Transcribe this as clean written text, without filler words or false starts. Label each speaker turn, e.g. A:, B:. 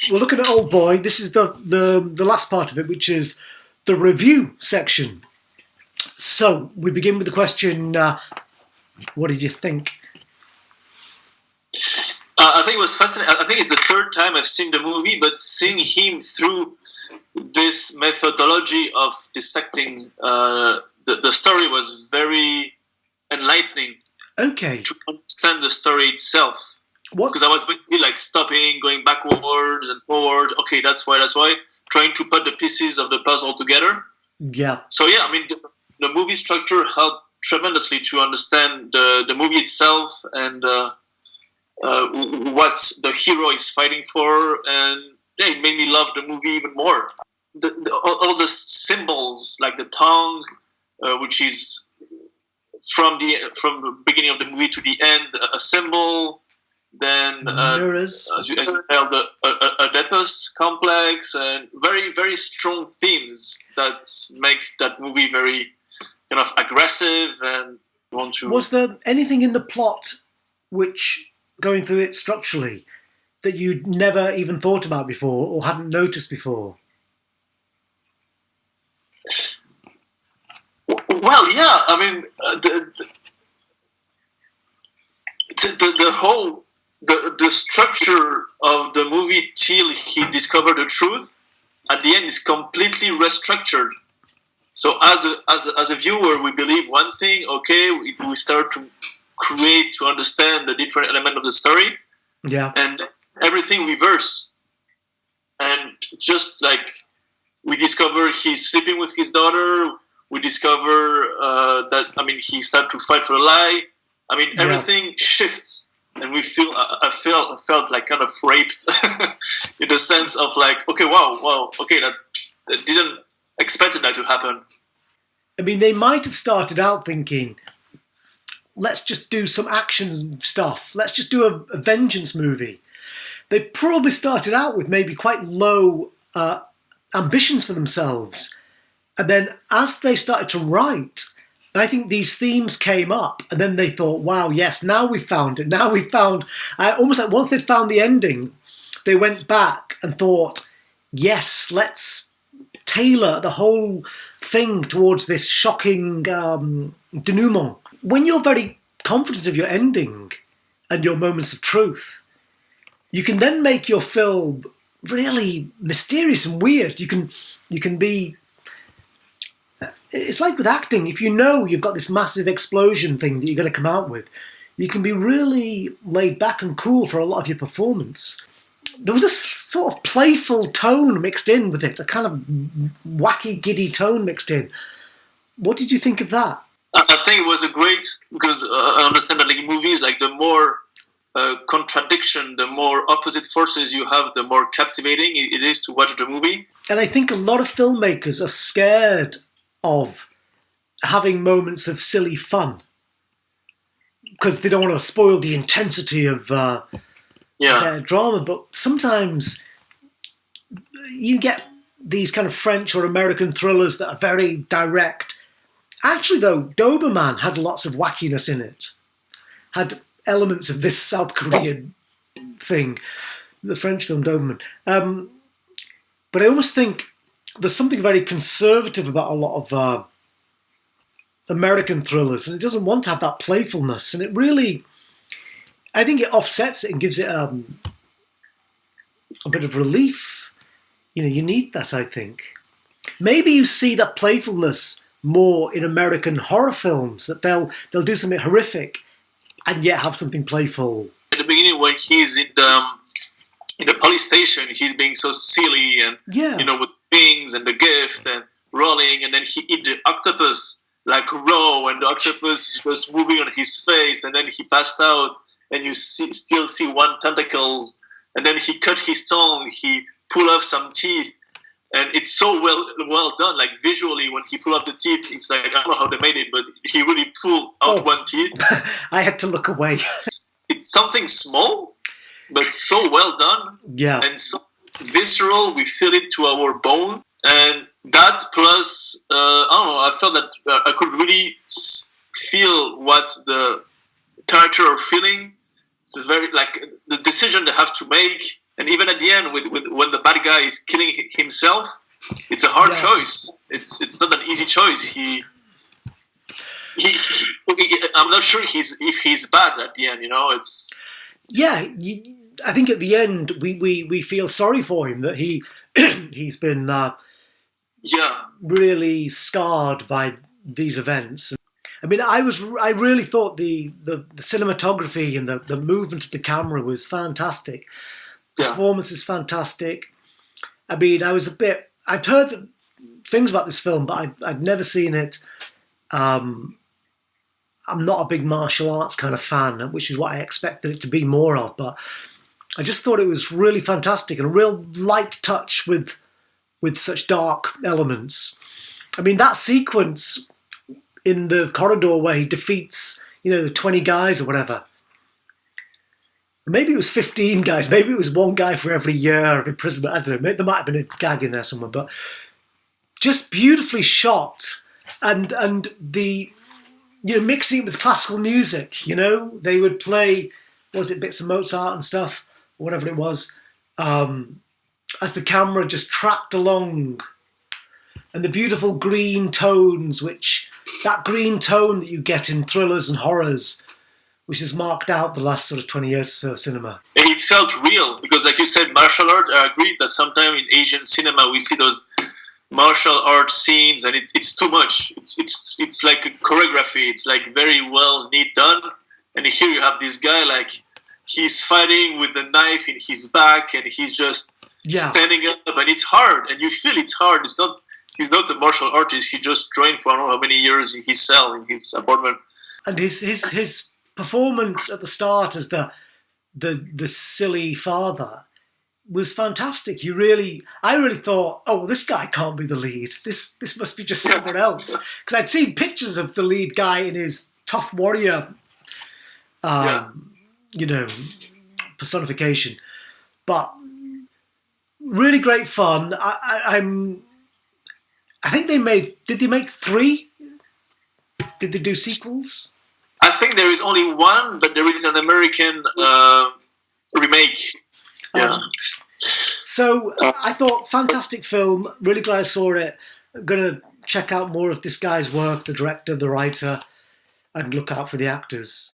A: we're looking at Old Boy. This is the last part of it, which is the review section. So we begin with the question, what did you think?
B: I think it was fascinating. I think it's the third time I've seen the movie, but seeing him through this methodology of dissecting the story was very enlightening.
A: Okay.
B: To understand the story itself.
A: What?
B: Because I was basically like stopping, going backwards and forward. Okay, that's why. Trying to put the pieces of the puzzle together.
A: Yeah.
B: So yeah, I mean, the movie structure helped tremendously to understand the movie itself and what the hero is fighting for, and it made me love the movie even more. All the symbols, like the tongue, which is from the beginning of the movie to the end, a symbol. Then
A: mirrors,
B: as you tell, the Oedipus complex, and very, very strong themes that make that movie very kind of aggressive and want to.
A: Was there anything in the plot which, going through it structurally, that you'd never even thought about before or hadn't noticed before?
B: Well, yeah. I mean, the whole. The structure of the movie till he discovered the truth at the end is completely restructured. So as a viewer, we believe one thing. Okay, we start to create to understand the different element of the story.
A: Yeah,
B: and everything reverse. And just like we discover he's sleeping with his daughter, we discover that he started to fight for a lie. I mean, everything shifts. And I felt like kind of raped in the sense of like, okay, wow, okay, that didn't expect that to happen.
A: I mean, they might have started out thinking, let's just do some action stuff. Let's just do a vengeance movie. They probably started out with maybe quite low ambitions for themselves. And then as they started to write, I think these themes came up, and then they thought, wow, yes, now we've found it. Now we've found, almost like once they'd found the ending, they went back and thought, yes, let's tailor the whole thing towards this shocking denouement. When you're very confident of your ending and your moments of truth, you can then make your film really mysterious and weird. You can be... It's like with acting, if you know you've got this massive explosion thing that you're going to come out with, you can be really laid back and cool for a lot of your performance. There was a sort of playful tone mixed in with it, a kind of wacky, giddy tone mixed in. What did you think of that?
B: I think it was a great, because I understand that like in movies, like the more contradiction, the more opposite forces you have, the more captivating it is to watch the movie.
A: And I think a lot of filmmakers are scared of having moments of silly fun because they don't want to spoil the intensity of their drama. But sometimes you get these kind of French or American thrillers that are very direct. Actually, though, Doberman had lots of wackiness in it. Had elements of this South Korean thing, the French film Doberman. But I almost think there's something very conservative about a lot of American thrillers, and it doesn't want to have that playfulness. And it really, I think it offsets it and gives it a bit of relief. You know, you need that, I think. Maybe you see that playfulness more in American horror films, that they'll do something horrific and yet have something playful.
B: At the beginning, when he's in the police station, he's being so silly and with things and the gift and rolling, and then he eat the octopus like raw, and the octopus was moving on his face, and then he passed out, and you still see one tentacles, and then he cut his tongue, he pull off some teeth, and it's so well done. Like visually, when he pulled off the teeth, it's like, I don't know how they made it, but he really pulled out one teeth.
A: I had to look away.
B: It's something small, but so well done, and so visceral. We feel it to our bone, and that plus, I don't know. I felt that I could really feel what the character are feeling. It's very like the decision they have to make, And even at the end, when the bad guy is killing himself, it's a hard choice. It's not an easy choice. He I'm not sure if he's bad at the end. It's
A: I think at the end we feel sorry for him that he's been really scarred by these events. I mean, I really thought the cinematography and the movement of the camera was fantastic. The performance is fantastic. I mean, I'd heard things about this film, but I'd never seen it. I'm not a big martial arts kind of fan, which is what I expected it to be more of, but I just thought it was really fantastic and a real light touch with such dark elements. I mean, that sequence in the corridor where he defeats, the 20 guys or whatever. Maybe it was 15 guys. Maybe it was one guy for every year of imprisonment. I don't know. There might have been a gag in there somewhere, but just beautifully shot, and the mixing it with classical music. They would play, was it bits of Mozart and stuff, or whatever it was, as the camera just tracked along, and the beautiful green tones, that green tone that you get in thrillers and horrors, which has marked out the last sort of 20 years or so of cinema.
B: And it felt real, because like you said, martial art, I agree that sometimes in Asian cinema we see those martial art scenes and it's too much. It's like a choreography. It's like very well neat done. And here you have this guy, like, he's fighting with the knife in his back and he's just standing up, and it's hard. And you feel it's hard. He's not a martial artist. He just trained for I don't know how many years in his cell, in his apartment.
A: And his performance at the start as the silly father was fantastic. I really thought, oh, well, this guy can't be the lead. This must be just someone else. Because I'd seen pictures of the lead guy in his tough warrior, personification. But really great fun. I think did they make 3? Did they do sequels?
B: I think there is only one, but there is an American remake. Yeah.
A: So I thought, fantastic film. Really glad I saw it. I'm going to check out more of this guy's work, the director, the writer, and look out for the actors.